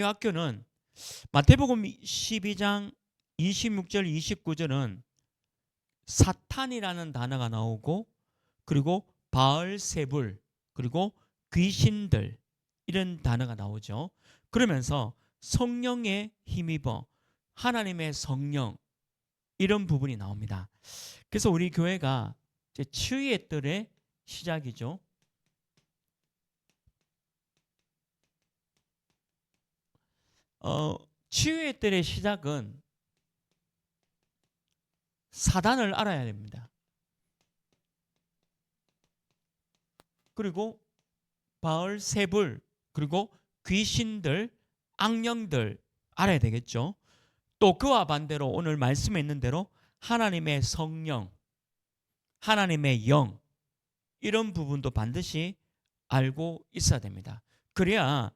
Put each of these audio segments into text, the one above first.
학교는 마태복음 12장 26절 29절은 사탄이라는 단어가 나오고, 그리고 바알세불, 그리고 귀신들, 이런 단어가 나오죠. 그러면서 성령에 힘입어 하나님의 성령, 이런 부분이 나옵니다. 그래서 우리 교회가 이제 치유의 뜰의 시작이죠. 치유의 뜰의 시작은 사단을 알아야 됩니다. 그리고 바알세불, 그리고 귀신들, 악령들 알아야 되겠죠. 또 그와 반대로 오늘 말씀에 있는 대로 하나님의 성령, 하나님의 영, 이런 부분도 반드시 알고 있어야 됩니다. 그래야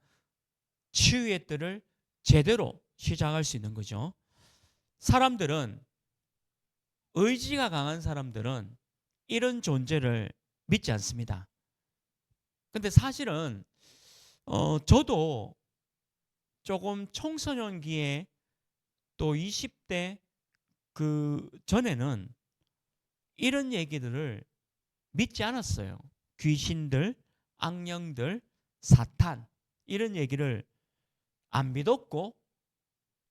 치유의 뜰을 제대로 시작할 수 있는 거죠. 사람들은, 의지가 강한 사람들은 이런 존재를 믿지 않습니다. 근데 사실은 저도 조금 청소년기에, 또 20대 그 전에는 이런 얘기들을 믿지 않았어요. 귀신들, 악령들, 사탄, 이런 얘기를 안 믿었고,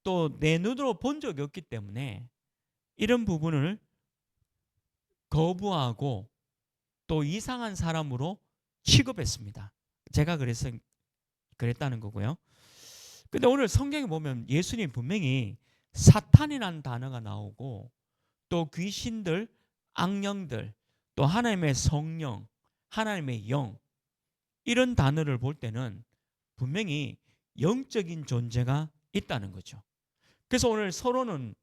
또 내 눈으로 본 적이 없기 때문에 이런 부분을 거부하고 또 이상한 사람으로 취급했습니다. 제가 그래서 그랬다는 거고요. 근데 오늘 성경에 보면 예수님 분명히 사탄이라는 단어가 나오고, 또 귀신들, 악령들, 또 하나님의 성령, 하나님의 영, 이런 단어를 볼 때는 분명히 영적인 존재가 있다는 거죠. 그래서 오늘 서로는,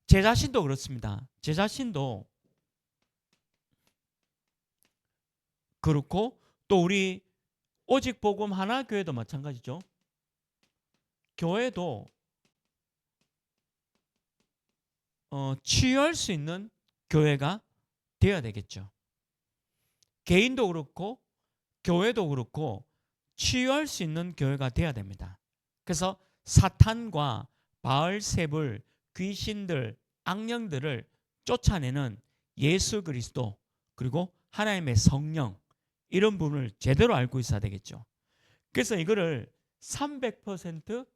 제 자신도 그렇습니다. 제 자신도 그렇고, 또 우리 오직 복음 하나 교회도 마찬가지죠. 교회도 치유할 수 있는 교회가 되어야 되겠죠. 개인도 그렇고 교회도 그렇고 치유할 수 있는 교회가 되어야 됩니다. 그래서 사탄과 바알세불, 귀신들, 악령들을 쫓아내는 예수 그리스도, 그리고 하나님의 성령, 이런 부분을 제대로 알고 있어야 되겠죠. 그래서 이거를 300%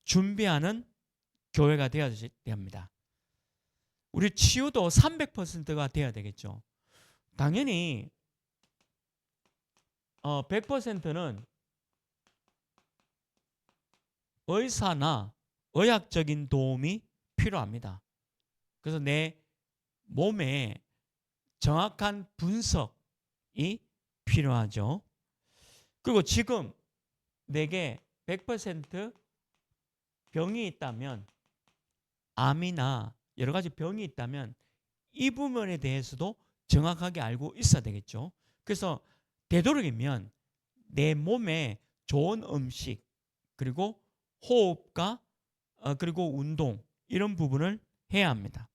준비하는 교회가 되어야 됩니다. 우리 치유도 300%가 돼야 되겠죠. 당연히 100%는 의사나 의학적인 도움이 필요합니다. 그래서 내 몸에 정확한 분석이 필요하죠. 그리고 지금 내게 100% 병이 있다면, 암이나 여러 가지 병이 있다면 이 부분에 대해서도 정확하게 알고 있어야 되겠죠. 그래서 되도록이면 내 몸에 좋은 음식, 그리고 호흡과 그리고 운동, 이런 부분을 해야 합니다.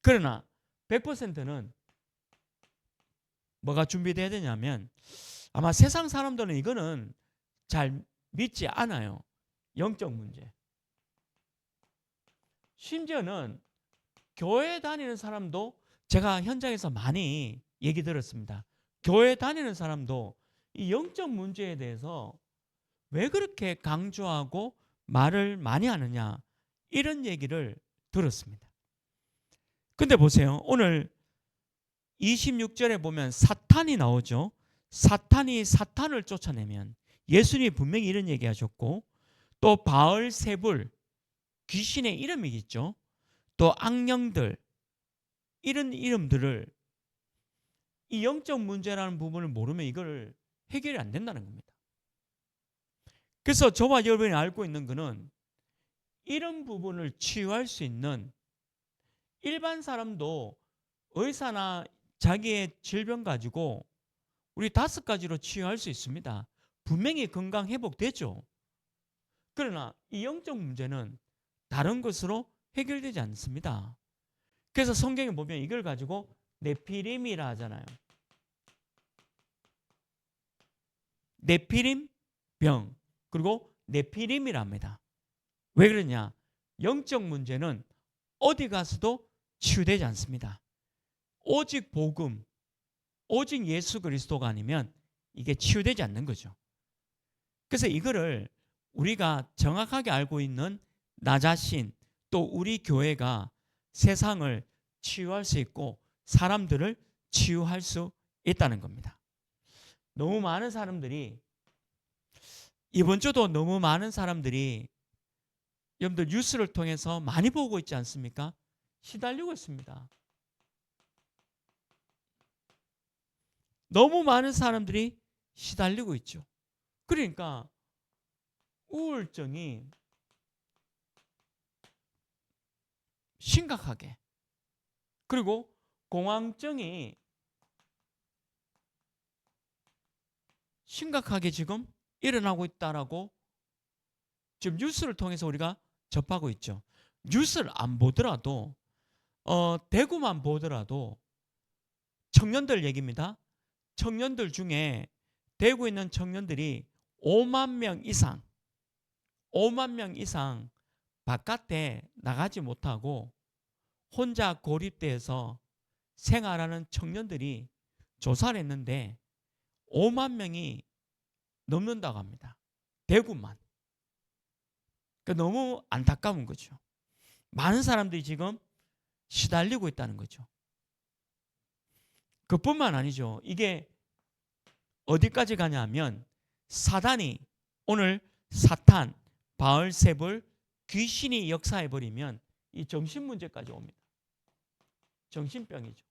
그러나 100%는 뭐가 준비되어야 되냐면, 아마 세상 사람들은 이거는 잘 믿지 않아요. 영적 문제. 심지어는 교회 다니는 사람도, 제가 현장에서 많이 얘기 들었습니다. 교회 다니는 사람도 이 영적 문제에 대해서 왜 그렇게 강조하고 말을 많이 하느냐, 이런 얘기를 들었습니다. 근데 보세요. 오늘 26절에 보면 사탄이 나오죠. 사탄이 사탄을 쫓아내면, 예수님이 분명히 이런 얘기하셨고, 또 바알세불, 귀신의 이름이겠죠. 또 악령들, 이런 이름들을, 이 영적 문제라는 부분을 모르면 이걸 해결이 안 된다는 겁니다. 그래서 저와 여러분이 알고 있는 것은, 이런 부분을 치유할 수 있는, 일반 사람도 의사나 자기의 질병 가지고 우리 5가지로 치유할 수 있습니다. 분명히 건강 회복되죠. 그러나 이 영적 문제는 다른 것으로 해결되지 않습니다. 그래서 성경에 보면 이걸 가지고 네피림이라 하잖아요. 네피림 병, 그리고 네피림이랍니다. 왜 그러냐? 영적 문제는 어디 가서도 치유되지 않습니다. 오직 복음, 오직 예수 그리스도가 아니면 이게 치유되지 않는 거죠. 그래서 이거를 우리가 정확하게 알고 있는 나 자신, 또 우리 교회가 세상을 치유할 수 있고 사람들을 치유할 수 있다는 겁니다. 너무 많은 사람들이, 이번 주도 너무 많은 사람들이 여러분들 뉴스를 통해서 많이 보고 있지 않습니까? 시달리고 있습니다. 너무 많은 사람들이 시달리고 있죠. 그러니까 우울증이 심각하게, 그리고 공황증이 심각하게 지금 일어나고 있다라고 지금 뉴스를 통해서 우리가 접하고 있죠. 뉴스를 안 보더라도 대구만 보더라도 청년들 얘기입니다. 청년들 중에 대구에 있는 청년들이 5만 명 이상 바깥에 나가지 못하고 혼자 고립돼서 생활하는 청년들이 조사를 했는데 5만 명이 넘는다고 합니다. 대구만. 그러니까 너무 안타까운 거죠. 많은 사람들이 지금 시달리고 있다는 거죠. 그뿐만 아니죠. 이게 어디까지 가냐면 사단이, 오늘 사탄, 바알세불, 귀신이 역사해버리면 이 정신문제까지 옵니다. 정신병이죠.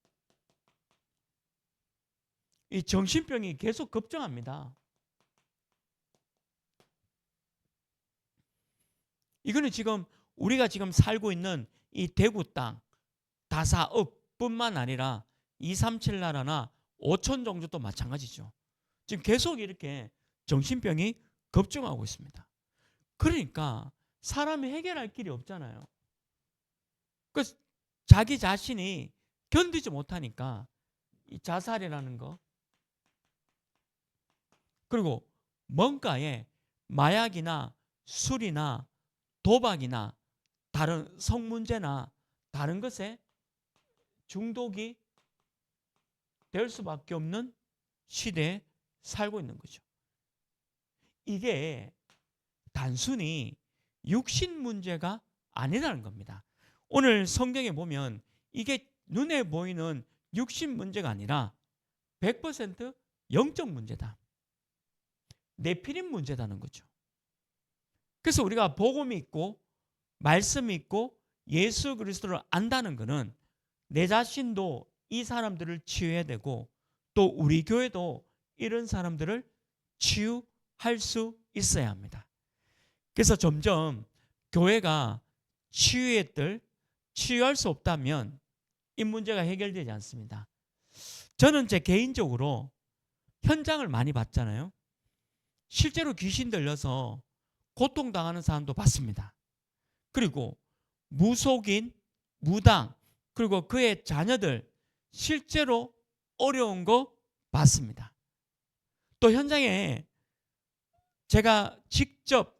이 정신병이 계속 급증합니다. 이거는 지금 우리가 지금 살고 있는 이 대구 땅 다사읍뿐만 아니라 237 나라나 5천 종족도 마찬가지죠. 지금 계속 이렇게 정신병이 급증하고 있습니다. 그러니까 사람이 해결할 길이 없잖아요. 그 자기 자신이 견디지 못하니까 이 자살이라는 거, 그리고 뭔가에 마약이나 술이나 도박이나 다른 성문제나 다른 것에 중독이 될 수밖에 없는 시대에 살고 있는 거죠. 이게 단순히 육신 문제가 아니라는 겁니다. 오늘 성경에 보면 이게 눈에 보이는 육신 문제가 아니라 100% 영적 문제다. 네피림 문제다는 거죠. 그래서 우리가 복음이 있고 말씀이 있고 예수 그리스도를 안다는 것은 내 자신도 이 사람들을 치유해야 되고 또 우리 교회도 이런 사람들을 치유할 수 있어야 합니다. 그래서 점점 교회가 치유의 뜰, 치유할 수 없다면 이 문제가 해결되지 않습니다. 저는 제 개인적으로 현장을 많이 봤잖아요. 실제로 귀신 들려서 고통당하는 사람도 봤습니다. 그리고 무속인, 무당, 그리고 그의 자녀들 실제로 어려운 거 봤습니다. 또 현장에 제가 직접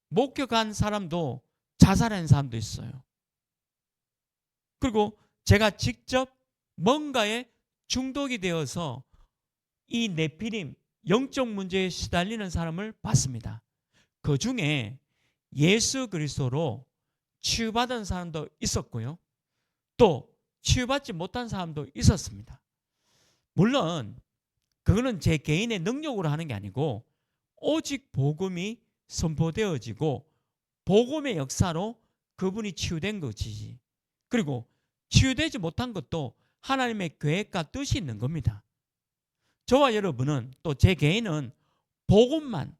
목격한 사람도 자살한 사람도 있어요. 그리고 제가 직접 뭔가에 중독이 되어서 이 네피림, 영적 문제에 시달리는 사람을 봤습니다. 그 중에 예수 그리스도로 치유받은 사람도 있었고요. 또 치유받지 못한 사람도 있었습니다. 물론 그거는 제 개인의 능력으로 하는 게 아니고 오직 복음이 선포되어지고 복음의 역사로 그분이 치유된 거지. 그리고 치유되지 못한 것도 하나님의 계획과 뜻이 있는 겁니다. 저와 여러분은 또 제 개인은 복음만,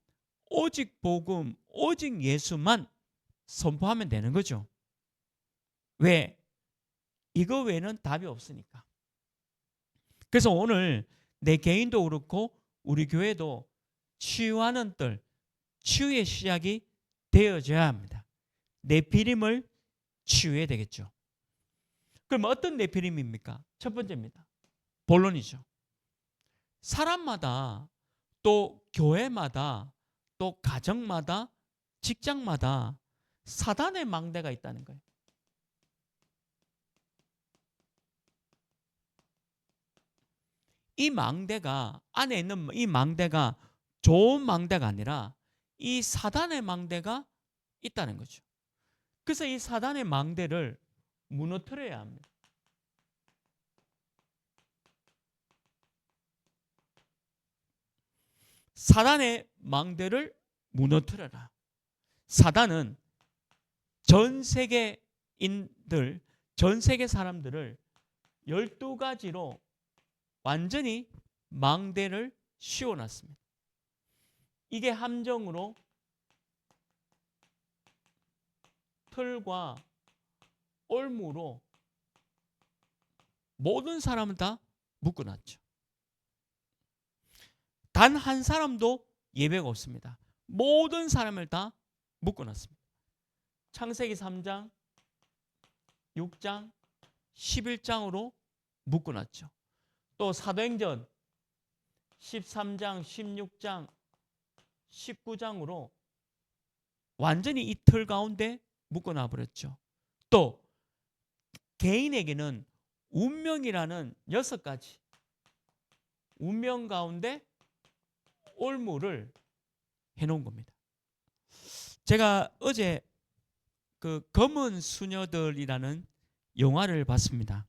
오직 복음, 오직 예수만 선포하면 되는 거죠. 왜? 이거 외에는 답이 없으니까. 그래서 오늘 내 개인도 그렇고 우리 교회도 치유하는 뜰, 치유의 시작이 되어져야 합니다. 네피림을 치유해야 되겠죠. 그럼 어떤 네피림입니까? 첫 번째입니다. 본론이죠. 사람마다 또 교회마다 또 가정마다 직장마다 사단의 망대가 있다는 거예요. 이 망대가 안에 있는 이 망대가 좋은 망대가 아니라 이 사단의 망대가 있다는 거죠. 그래서 이 사단의 망대를 무너뜨려야 합니다. 사단의 망대를 무너뜨려라. 사단은 전 세계인들, 전 세계 사람들을 12가지로 완전히 망대를 씌워놨습니다. 이게 함정으로 틀과 올무로 모든 사람을 다 묶어놨죠. 단 한 사람도 예배가 없습니다. 모든 사람을 다 묶어놨습니다. 창세기 3장, 6장, 11장으로 묶어놨죠. 또 사도행전 13장, 16장, 19장으로 완전히 이 틀 가운데 묶어놔 버렸죠. 또 개인에게는 운명이라는 6가지 운명 가운데 올무를 해놓은 겁니다. 제가 어제 그 검은 수녀들이라는 영화를 봤습니다.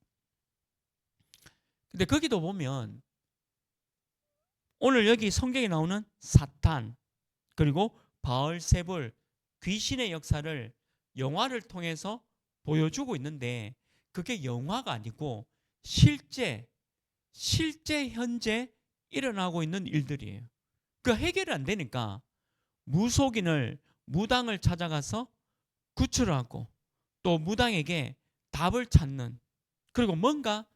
근데 거기도 보면 오늘 여기 성경에 나오는 사탄 그리고 바알세불 귀신의 역사를 영화를 통해서 보여주고 있는데 그게 영화가 아니고 실제 현재 일어나고 있는 일들이에요. 그 해결이 안 되니까 무속인을 무당을 찾아가서 구출하고 또 무당에게 답을 찾는 그리고 뭔가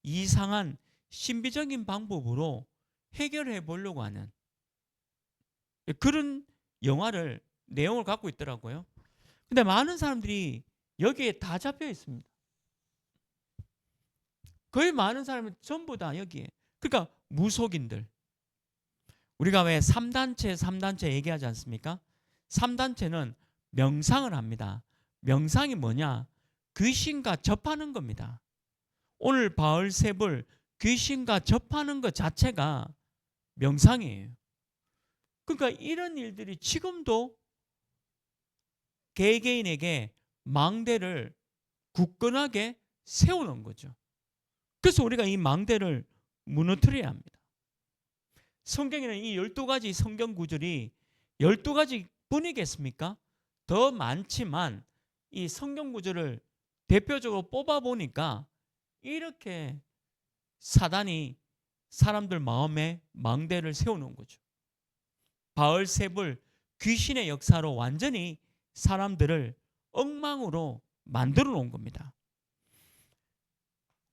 이상한 신비적인 방법으로 해결해 보려고 하는 그런 영화를 내용을 갖고 있더라고요. 근데 많은 사람들이 여기에 다 잡혀 있습니다. 거의 많은 사람은 전부 다 여기에. 그러니까 무속인들. 우리가 왜 3단체 얘기하지 않습니까? 3단체는 명상을 합니다. 명상이 뭐냐? 귀신과 접하는 겁니다. 오늘 바알세불 귀신과 접하는 것 자체가 명상이에요. 그러니까 이런 일들이 지금도 개개인에게 망대를 굳건하게 세우는 거죠. 그래서 우리가 이 망대를 무너뜨려야 합니다. 성경에는 이 12가지 성경 구절이 12가지 뿐이겠습니까? 더 많지만 이 성경 구절을 대표적으로 뽑아보니까 이렇게 사단이 사람들 마음에 망대를 세우는 거죠. 바알세불 귀신의 역사로 완전히 사람들을 엉망으로 만들어 놓은 겁니다.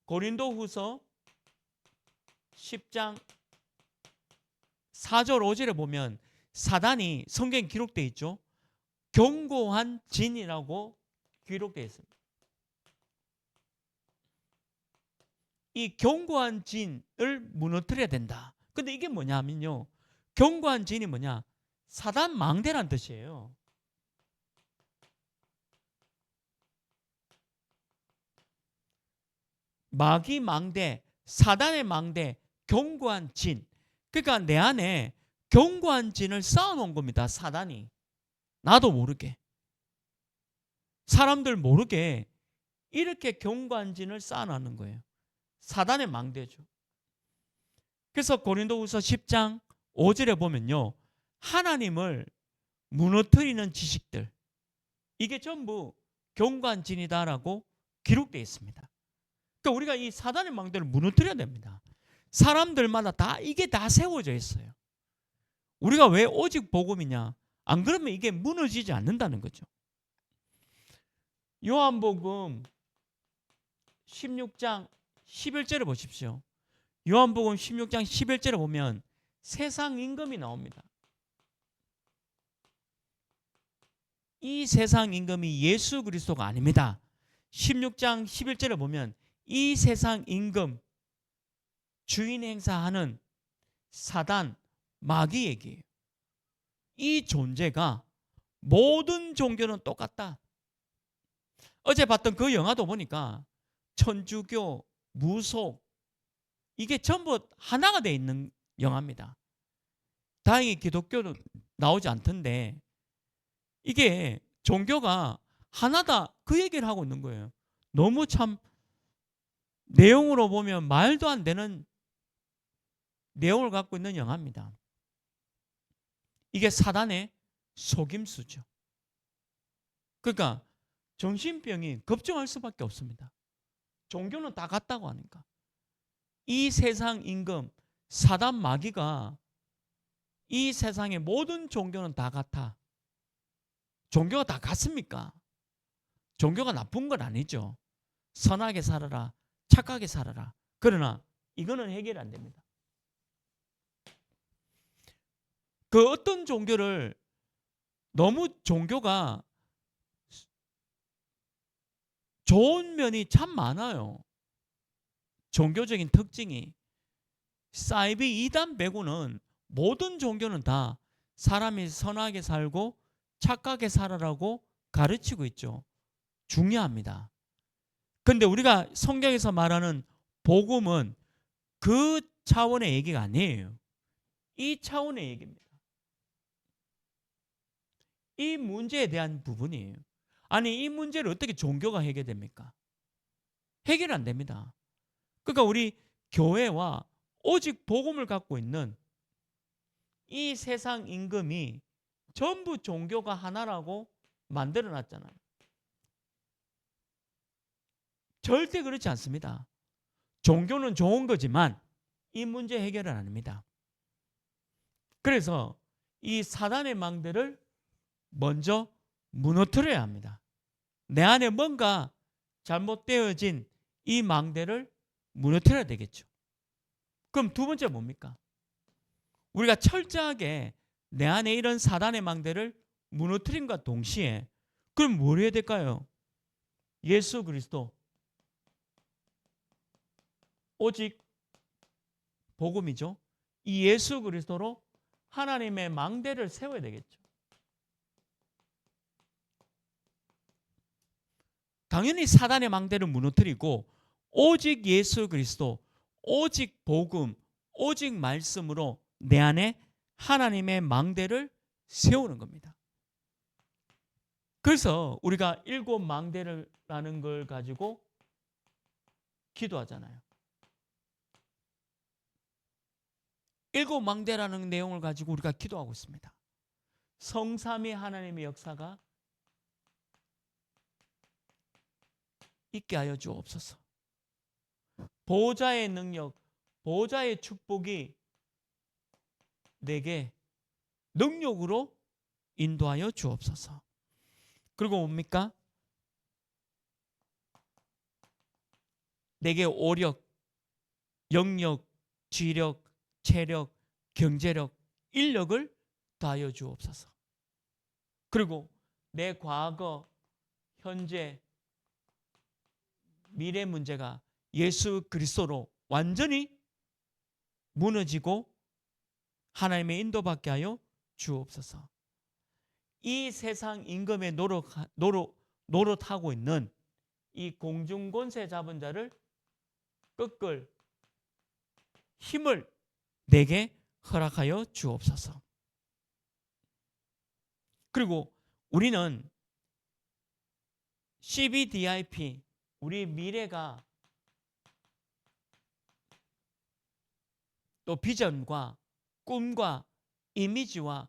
고린도후서 10장 4절 5절에 보면 사단이 성경에 기록되어 있죠. 견고한 진이라고 기록되어 있습니다. 이 견고한 진을 무너뜨려야 된다. 근데 이게 뭐냐면요. 견고한 진이 뭐냐? 사단 망대란 뜻이에요. 마귀 망대, 사단의 망대, 견고한 진. 그러니까 내 안에 견고한 진을 쌓아놓은 겁니다. 사단이. 나도 모르게. 사람들 모르게 이렇게 견고한 진을 쌓아놓는 거예요. 사단의 망대죠. 그래서 고린도후서 10장 5절에 보면요. 하나님을 무너뜨리는 지식들. 이게 전부 견고한 진이다라고 기록되어 있습니다. 그러니까 우리가 이 사단의 망대를 무너뜨려야 됩니다. 사람들마다 다 이게 다 세워져 있어요. 우리가 왜 오직 복음이냐? 안 그러면 이게 무너지지 않는다는 거죠. 요한복음 16장 11절을 보십시오. 요한복음 16장 11절에 보면 세상 임금이 나옵니다. 이 세상 임금이 예수 그리스도가 아닙니다. 16장 11절에 보면 이 세상 임금 주인 행사하는 사단 마귀 얘기예요. 이 존재가 모든 종교는 똑같다. 어제 봤던 그 영화도 보니까 천주교, 무속 이게 전부 하나가 돼 있는 영화입니다. 다행히 기독교는 나오지 않던데 이게 종교가 하나다 그 얘기를 하고 있는 거예요. 너무 참 내용으로 보면 말도 안 되는 내용을 갖고 있는 영화입니다. 이게 사단의 속임수죠. 그러니까 정신병이 급증할 수밖에 없습니다. 종교는 다 같다고 하니까. 이 세상 임금 사단 마귀가 이 세상의 모든 종교는 다 같아. 종교가 다 같습니까? 종교가 나쁜 건 아니죠. 선하게 살아라, 착하게 살아라. 그러나 이거는 해결이 안 됩니다. 그 어떤 종교를 너무 종교가 좋은 면이 참 많아요. 종교적인 특징이 사이비 이단 빼고는 모든 종교는 다 사람이 선하게 살고 착하게 살아라고 가르치고 있죠. 중요합니다. 근데 우리가 성경에서 말하는 복음은 그 차원의 얘기가 아니에요. 이 차원의 얘기입니다. 이 문제에 대한 부분이에요. 아니, 이 문제를 어떻게 종교가 해결됩니까? 해결 안 됩니다. 그러니까 우리 교회와 오직 복음을 갖고 있는 이 세상 임금이 전부 종교가 하나라고 만들어 놨잖아요. 절대 그렇지 않습니다. 종교는 좋은 거지만 이 문제 해결은 아닙니다. 그래서 이 사단의 망대를 먼저 무너뜨려야 합니다. 내 안에 뭔가 잘못되어진 이 망대를 무너뜨려야 되겠죠. 그럼 두 번째 뭡니까? 우리가 철저하게 내 안에 이런 사단의 망대를 무너뜨림과 동시에 그럼 뭘 해야 될까요? 예수 그리스도 오직 복음이죠. 이 예수 그리스도로 하나님의 망대를 세워야 되겠죠. 당연히 사단의 망대를 무너뜨리고 오직 예수 그리스도, 오직 복음, 오직 말씀으로 내 안에 하나님의 망대를 세우는 겁니다. 그래서 우리가 일곱 망대라는 걸 가지고 기도하잖아요. 일곱 망대라는 내용을 가지고 우리가 기도하고 있습니다. 성삼위 하나님의 역사가 있게 하여 주옵소서. 보호자의 능력, 보호자의 축복이 내게 능력으로 인도하여 주옵소서. 그리고 뭡니까? 내게 오력, 영력, 지력, 체력, 경제력, 인력을 더하여 주옵소서. 그리고 내 과거, 현재, 미래 문제가 예수 그리스도로 완전히 무너지고 하나님의 인도받게 하여 주옵소서. 이 세상 임금의 노릇하고 있는 이 공중권세 잡은 자를 꺾을 힘을 내게 허락하여 주옵소서. 그리고 우리는 CBDIP, 우리 미래가 또 비전과 꿈과 이미지와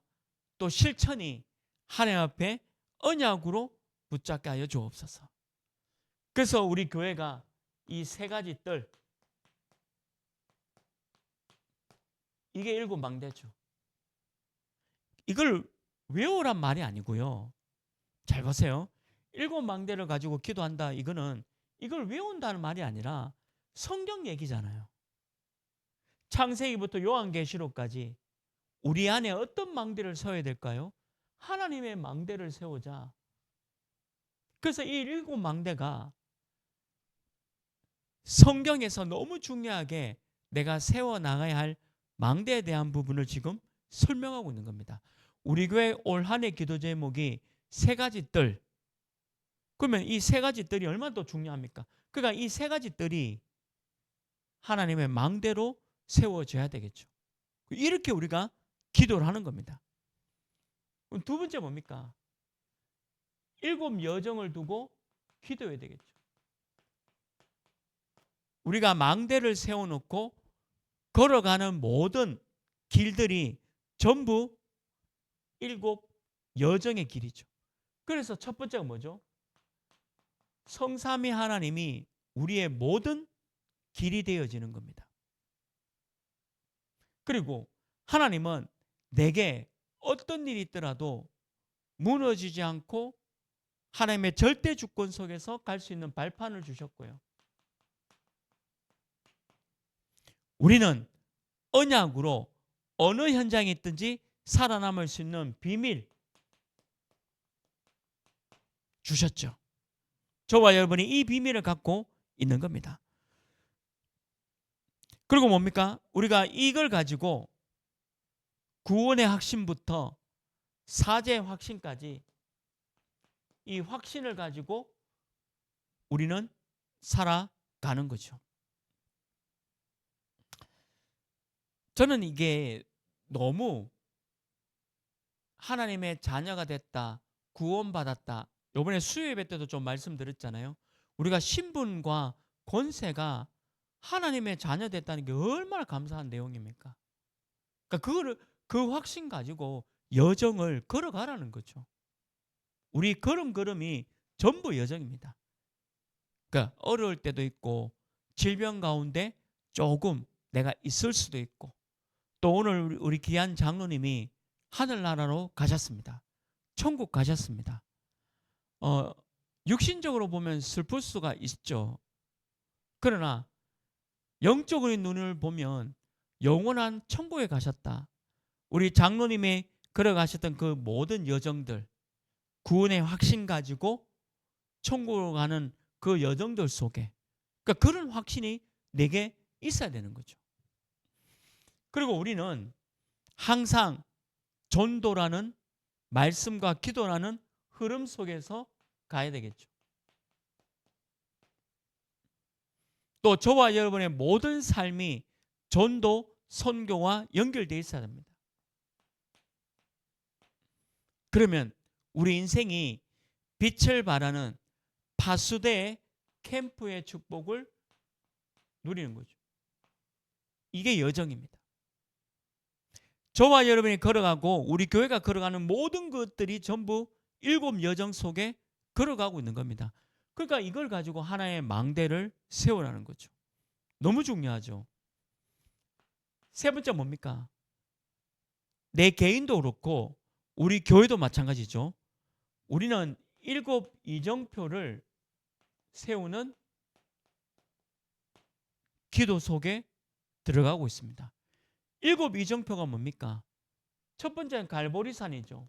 또 실천이 하나님 앞에 언약으로 붙잡게 하여 주옵소서. 그래서 우리 교회가 이 세 가지 뜰, 이게 일곱 망대죠. 이걸 외우란 말이 아니고요. 잘 보세요. 일곱 망대를 가지고 기도한다. 이거는 이걸 외운다는 말이 아니라 성경 얘기잖아요. 창세기부터 요한계시록까지 우리 안에 어떤 망대를 세워야 될까요? 하나님의 망대를 세우자. 그래서 이 일곱 망대가 성경에서 너무 중요하게 내가 세워나가야 할 망대에 대한 부분을 지금 설명하고 있는 겁니다. 우리 교회 올 한 해 기도 제목이 세 가지 뜰. 그러면 이 세 가지 뜰이 얼마나 또 중요합니까? 그러니까 이 세 가지 뜰이 하나님의 망대로 세워져야 되겠죠. 이렇게 우리가 기도를 하는 겁니다. 그럼 두 번째 뭡니까? 7 여정을 두고 기도해야 되겠죠. 우리가 망대를 세워놓고 걸어가는 모든 길들이 전부 7 여정의 길이죠. 그래서 첫 번째가 뭐죠? 성삼위 하나님이 우리의 모든 길이 되어지는 겁니다. 그리고 하나님은 내게 어떤 일이 있더라도 무너지지 않고 하나님의 절대 주권 속에서 갈 수 있는 발판을 주셨고요. 우리는 언약으로 어느 현장에 있든지 살아남을 수 있는 비밀 주셨죠. 저와 여러분이 이 비밀을 갖고 있는 겁니다. 그리고 뭡니까? 우리가 이걸 가지고 구원의 확신부터 사죄의 확신까지 이 확신을 가지고 우리는 살아가는 거죠. 저는 이게 너무 하나님의 자녀가 됐다, 구원받았다. 이번에 수요예배 때도 좀 말씀드렸잖아요. 우리가 신분과 권세가 하나님의 자녀 됐다는 게 얼마나 감사한 내용입니까? 그러니까 그 확신 가지고 여정을 걸어가라는 거죠. 우리 걸음걸음이 전부 여정입니다. 그러니까 어려울 때도 있고 질병 가운데 조금 내가 있을 수도 있고 또 오늘 우리 귀한 장로님이 하늘나라로 가셨습니다. 천국 가셨습니다. 육신적으로 보면 슬플 수가 있죠. 그러나 영적인 눈을 보면 영원한 천국에 가셨다. 우리 장로님이 걸어가셨던 그 모든 여정들, 구원의 확신 가지고 천국으로 가는 그 여정들 속에 그러니까 그런 확신이 내게 있어야 되는 거죠. 그리고 우리는 항상 전도라는 말씀과 기도라는 흐름 속에서 가야 되겠죠. 또 저와 여러분의 모든 삶이 전도, 선교와 연결되어 있어야 합니다. 그러면 우리 인생이 빛을 발하는 파수대 캠프의 축복을 누리는 거죠. 이게 여정입니다. 저와 여러분이 걸어가고 우리 교회가 걸어가는 모든 것들이 전부 7 여정 속에 걸어가고 있는 겁니다. 그러니까 이걸 가지고 하나의 망대를 세우라는 거죠. 너무 중요하죠. 세 번째 뭡니까? 내 개인도 그렇고 우리 교회도 마찬가지죠. 우리는 7 이정표를 세우는 기도 속에 들어가고 있습니다. 7 이정표가 뭡니까? 첫 번째는 갈보리산이죠.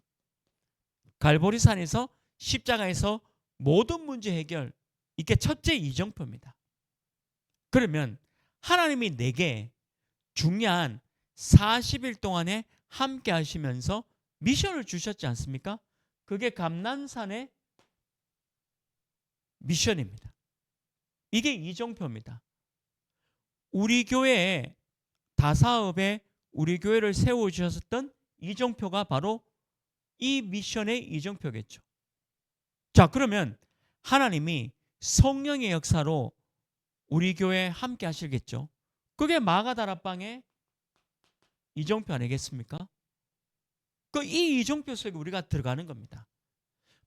갈보리산에서 십자가에서 모든 문제 해결, 이게 첫째 이정표입니다. 그러면 하나님이 내게 중요한 40일 동안에 함께 하시면서 미션을 주셨지 않습니까? 그게 감난산의 미션입니다. 이게 이정표입니다. 우리 교회에 다사업에 우리 교회를 세워주셨던 이정표가 바로 이 미션의 이정표겠죠. 자, 그러면 하나님이 성령의 역사로 우리 교회에 함께 하시겠죠. 그게 마가다락방의 이정표 아니겠습니까? 이 이정표 속에 우리가 들어가는 겁니다.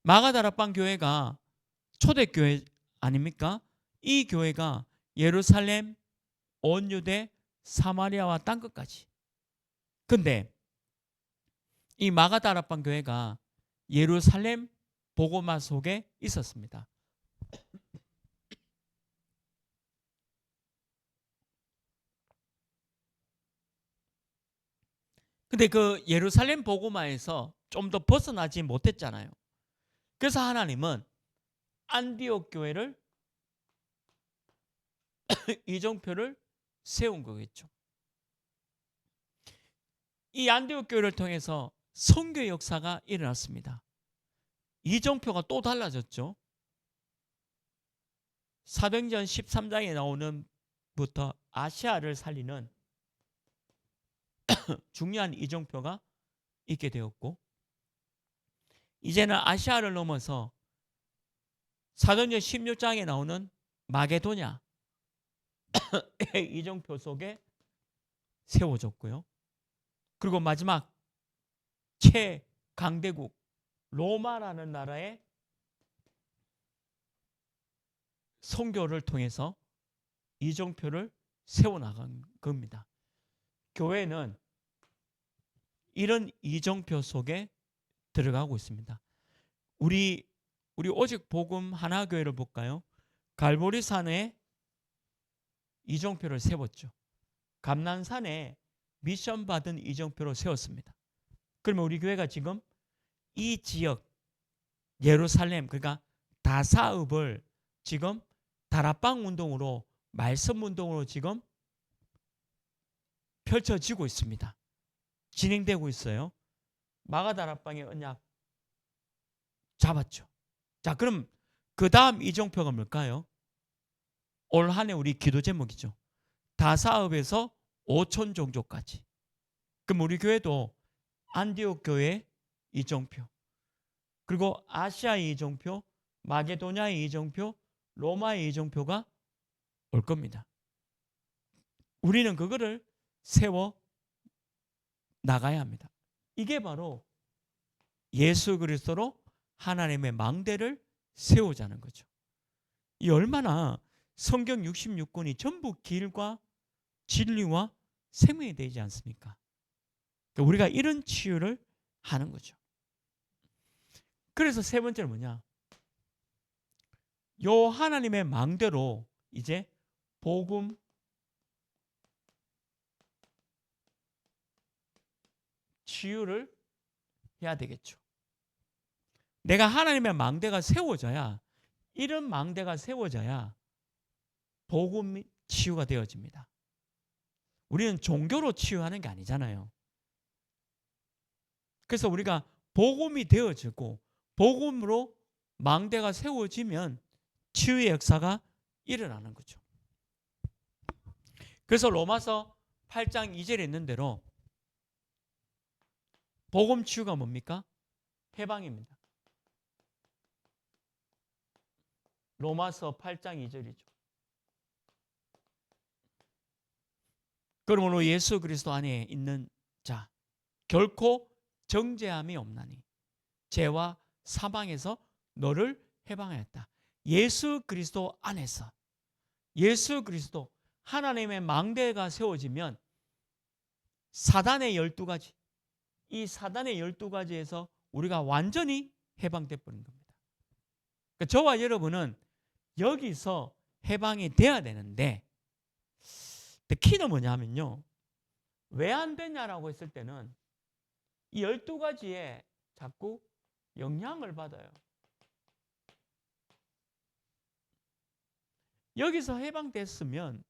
마가다락방 교회가 초대교회 아닙니까? 이 교회가 예루살렘, 온 유대, 사마리아와 땅끝까지. 근데 이 마가다락방 교회가 예루살렘 복음화 속에 있었습니다. 근데 그 예루살렘 복음화에서 좀 더 벗어나지 못했잖아요. 그래서 하나님은 안디옥 교회를 이정표를 세운 거겠죠. 이 안디옥 교회를 통해서 선교 역사가 일어났습니다. 이정표가 또 달라졌죠. 사도행전 13장에 나오는 부터 아시아를 살리는 중요한 이정표가 있게 되었고, 이제는 아시아를 넘어서 사도행전 16장에 나오는 마게도냐의 이정표 속에 세워졌고요. 그리고 마지막 최강대국 로마라는 나라의 선교를 통해서 이정표를 세워나간 겁니다. 교회는 이런 이정표 속에 들어가고 있습니다. 우리 오직 복음 하나교회를 볼까요? 갈보리산에 이정표를 세웠죠. 감난산에 미션 받은 이정표를 세웠습니다. 그러면 우리 교회가 지금 이 지역 예루살렘, 그러니까 다사읍을 지금 다락방 운동으로, 말씀 운동으로 지금 펼쳐지고 있습니다. 진행되고 있어요. 마가다락방의 언약 잡았죠. 자, 그럼 그 다음 이정표가 뭘까요? 올 한 해 우리 기도 제목이죠. 다사읍에서 5천 종족까지. 그럼 우리 교회도 안디옥 교회 이정표, 그리고 아시아의 이정표, 마게도냐의 이정표, 로마의 이정표가 올 겁니다. 우리는 그거를 세워 나가야 합니다. 이게 바로 예수 그리스도로 하나님의 망대를 세우자는 거죠. 이 얼마나 성경 66권이 전부 길과 진리와 생명이 되지 않습니까? 그러니까 우리가 이런 치유를 하는 거죠. 그래서 세 번째는 뭐냐? 요 하나님의 망대로 이제 복음 치유를 해야 되겠죠. 내가 하나님의 망대가 세워져야, 이런 망대가 세워져야 복음 치유가 되어집니다. 우리는 종교로 치유하는 게 아니잖아요. 그래서 우리가 복음이 되어지고 복음으로 망대가 세워지면 치유의 역사가 일어나는 거죠. 그래서 로마서 8장 2절에 있는 대로 복음 치유가 뭡니까? 해방입니다. 로마서 8장 2절이죠. 그러므로 예수 그리스도 안에 있는 자 결코 정죄함이 없나니 죄와 사망에서 너를 해방하였다. 예수 그리스도 안에서, 예수 그리스도 하나님의 망대가 세워지면 사단의 12가지, 이 사단의 12가지에서 우리가 완전히 해방돼 버린 겁니다. 그러니까 저와 여러분은 여기서 해방이 돼야 되는데, 키는 뭐냐면요, 왜 안 되냐라고 했을 때는 이 12가지에 자꾸 영향을 받아요. 여기서 해방됐으면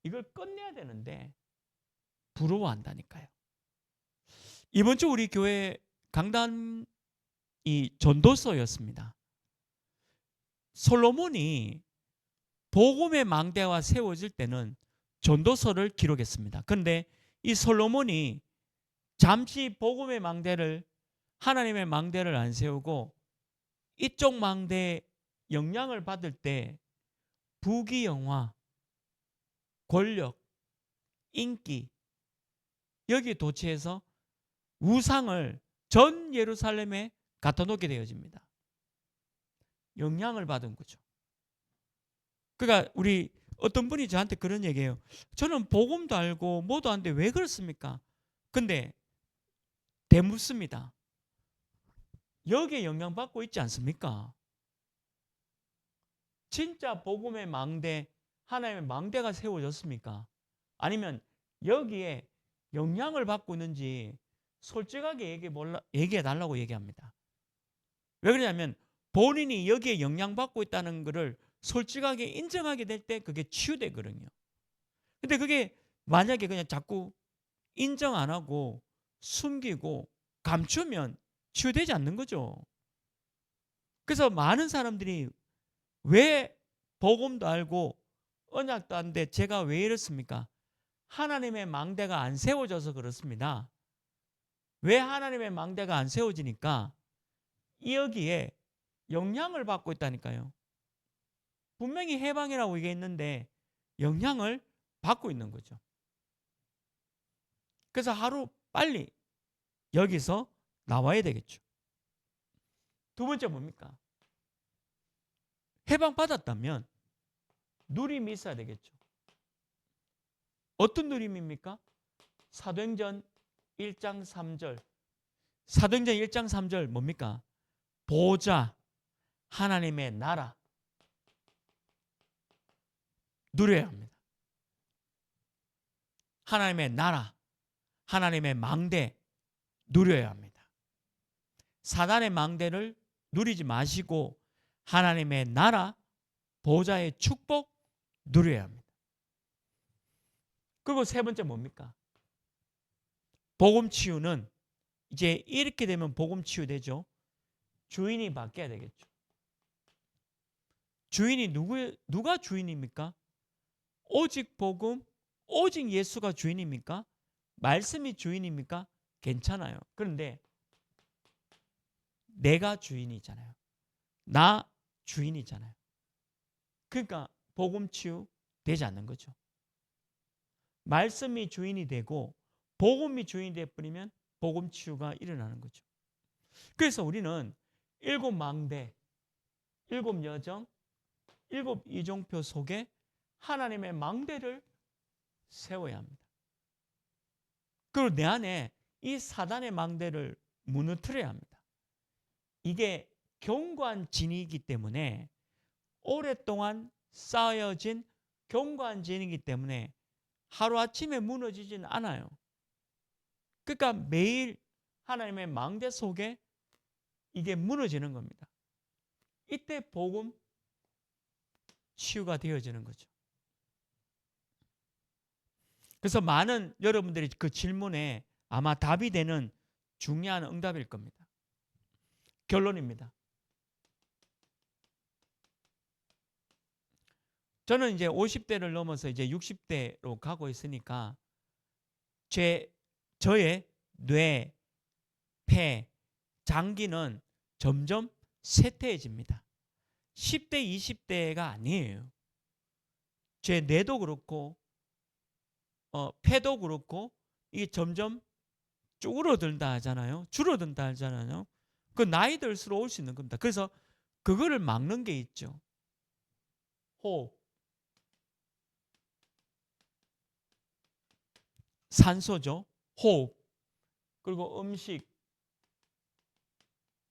이걸 끝내야 되는데 부러워한다니까요. 이번 주 우리 교회 강단이 전도서였습니다. 솔로몬이 복음의 망대가 세워질 때는 전도서를 기록했습니다. 그런데 이 솔로몬이 잠시 복음의 망대를, 하나님의 망대를 안 세우고 이쪽 망대에 영향을 받을 때 부귀영화, 권력, 인기, 여기 도취해서 우상을 전 예루살렘에 갖다 놓게 되어집니다. 영향을 받은 거죠. 그러니까 우리 어떤 분이 저한테 그런 얘기해요. 저는 복음도 알고 뭐도 아는데 왜 그렇습니까? 근데 대묻습니다. 여기에 영향받고 있지 않습니까? 진짜 복음의 망대, 하나님의 망대가 세워졌습니까? 아니면 여기에 영향을 받고 있는지 솔직하게 얘기해 달라고 얘기합니다. 왜 그러냐면 본인이 여기에 영향받고 있다는 것을 솔직하게 인정하게 될 때 그게 치유되거든요. 근데 그게 만약에 그냥 자꾸 인정 안 하고 숨기고 감추면 치유되지 않는 거죠. 그래서 많은 사람들이 왜 복음도 알고 언약도 아는데 제가 왜 이렇습니까? 하나님의 망대가 안 세워져서 그렇습니다. 왜 하나님의 망대가 안 세워지니까 여기에 영향을 받고 있다니까요. 분명히 해방이라고 얘기했는데 영향을 받고 있는 거죠. 그래서 하루 빨리 여기서 나와야 되겠죠. 두 번째 뭡니까? 해방받았다면 누림이 있어야 되겠죠. 어떤 누림입니까? 사도행전 1장 3절. 사도행전 1장 3절 뭡니까? 보좌, 하나님의 나라 누려야 합니다. 하나님의 나라, 하나님의 망대 누려야 합니다. 사단의 망대를 누리지 마시고 하나님의 나라, 보좌의 축복 누려야 합니다. 그리고 세 번째 뭡니까? 복음 치유는 이제 이렇게 되면 복음 치유되죠. 주인이 바뀌어야 되겠죠. 주인이 누가 주인입니까? 오직 복음, 오직 예수가 주인입니까? 말씀이 주인입니까? 괜찮아요. 그런데 내가 주인이잖아요. 나 주인이잖아요. 그러니까 복음 치유 되지 않는 거죠. 말씀이 주인이 되고 복음이 주인이 되어버리면 복음 치유가 일어나는 거죠. 그래서 우리는 일곱 망대, 일곱 여정, 일곱 이종표 속에 하나님의 망대를 세워야 합니다. 그리고 내 안에 이 사단의 망대를 무너뜨려야 합니다. 이게 견고한 진이기 때문에 오랫동안 쌓여진 견고한 진이기 때문에 하루아침에 무너지지는 않아요. 그러니까 매일 하나님의 망대 속에 이게 무너지는 겁니다. 이때 복음 치유가 되어지는 거죠. 그래서 많은 여러분들이 그 질문에 아마 답이 되는 중요한 응답일 겁니다. 결론입니다. 저는 이제 50대를 넘어서 이제 60대로 가고 있으니까 저의 뇌, 폐, 장기는 점점 쇠퇴해집니다. 10대, 20대가 아니에요. 제 뇌도 그렇고 폐도 그렇고 이게 점점 쭈그러든다 하잖아요. 줄어든다 하잖아요. 그 나이 들수록 올 수 있는 겁니다. 그래서 그거를 막는 게 있죠. 호흡, 산소죠. 호흡, 그리고 음식,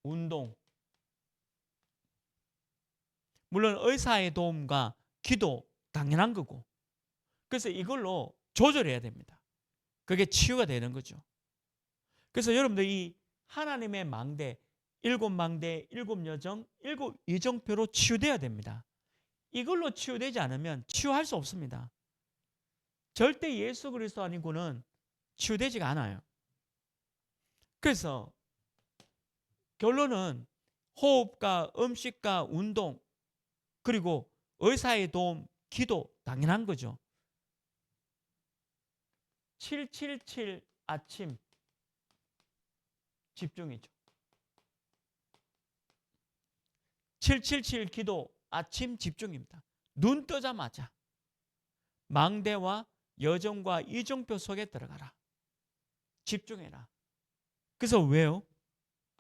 운동. 물론 의사의 도움과 기도 당연한 거고. 그래서 이걸로 조절해야 됩니다. 그게 치유가 되는 거죠. 그래서 여러분들 이 하나님의 망대, 일곱 여정, 일곱 이정표로 치유돼야 됩니다. 이걸로 치유되지 않으면 치유할 수 없습니다. 절대 예수 그리스도 아니고는 치유되지가 않아요. 그래서 결론은 호흡과 음식과 운동 그리고 의사의 도움, 기도 당연한 거죠. 777 아침 집중이죠. 777 기도 아침 집중입니다. 눈 뜨자마자 망대와 여정과 이정표 속에 들어가라. 집중해라. 그래서 왜요?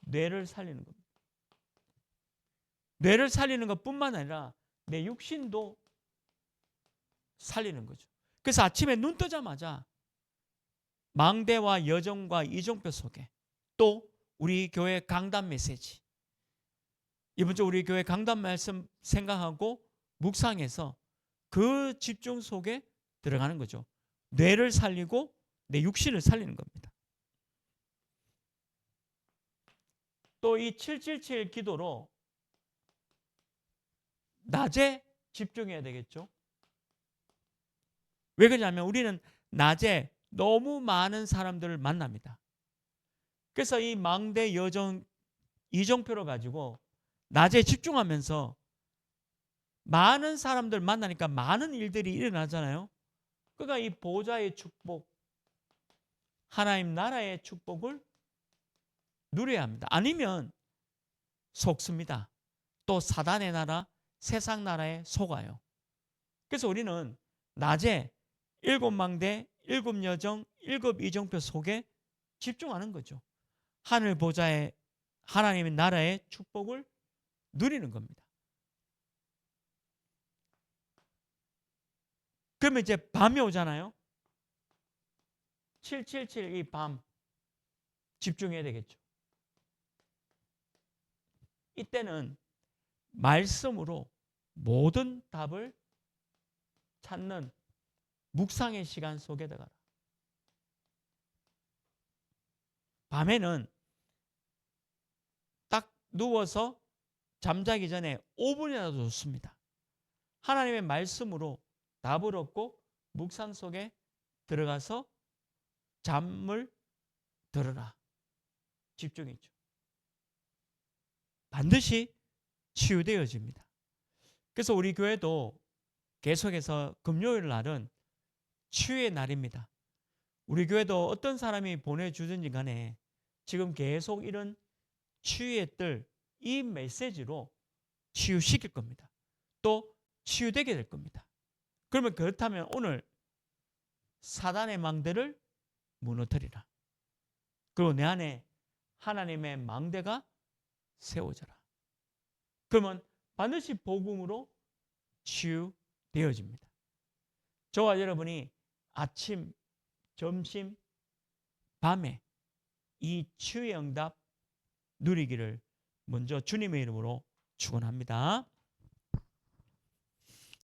뇌를 살리는 겁니다. 뇌를 살리는 것뿐만 아니라 내 육신도 살리는 거죠. 그래서 아침에 눈 뜨자마자 망대와 여정과 이정표 속에 또 우리 교회 강단 메시지 이번 주 우리 교회 강단 말씀 생각하고 묵상해서 그 집중 속에 들어가는 거죠. 뇌를 살리고 내 육신을 살리는 겁니다. 또 이 777 기도로 낮에 집중해야 되겠죠. 왜 그러냐면 우리는 낮에 너무 많은 사람들을 만납니다. 그래서 이 망대 여정 이정표를 가지고 낮에 집중하면서 많은 사람들 만나니까 많은 일들이 일어나잖아요. 그러니까 이 보좌의 축복, 하나님 나라의 축복을 누려야 합니다. 아니면 속습니다. 또 사단의 나라, 세상 나라에 속아요. 그래서 우리는 낮에 일곱 망대, 일곱 여정, 일곱 이정표 속에 집중하는 거죠. 하늘 보좌의 하나님의 나라의 축복을 누리는 겁니다. 그러면 이제 밤이 오잖아요. 777 이 밤 집중해야 되겠죠. 이때는 말씀으로 모든 답을 찾는 묵상의 시간 속에 들어가라. 밤에는 딱 누워서 잠자기 전에 5분이라도 좋습니다. 하나님의 말씀으로 답을 얻고 묵상 속에 들어가서 잠을 들어라. 집중했죠. 반드시 치유되어집니다. 그래서 우리 교회도 계속해서 금요일 날은 치유의 날입니다. 우리 교회도 어떤 사람이 보내주든지 간에 지금 계속 이런 치유의 뜰, 이 메시지로 치유시킬 겁니다. 또 치유되게 될 겁니다. 그러면 그렇다면 오늘 사단의 망대를 무너뜨리라. 그리고 내 안에 하나님의 망대가 세워져라. 그러면 반드시 복음으로 치유되어집니다. 저와 여러분이 아침, 점심, 밤에 이 치유의 응답 누리기를 먼저 주님의 이름으로 축원합니다.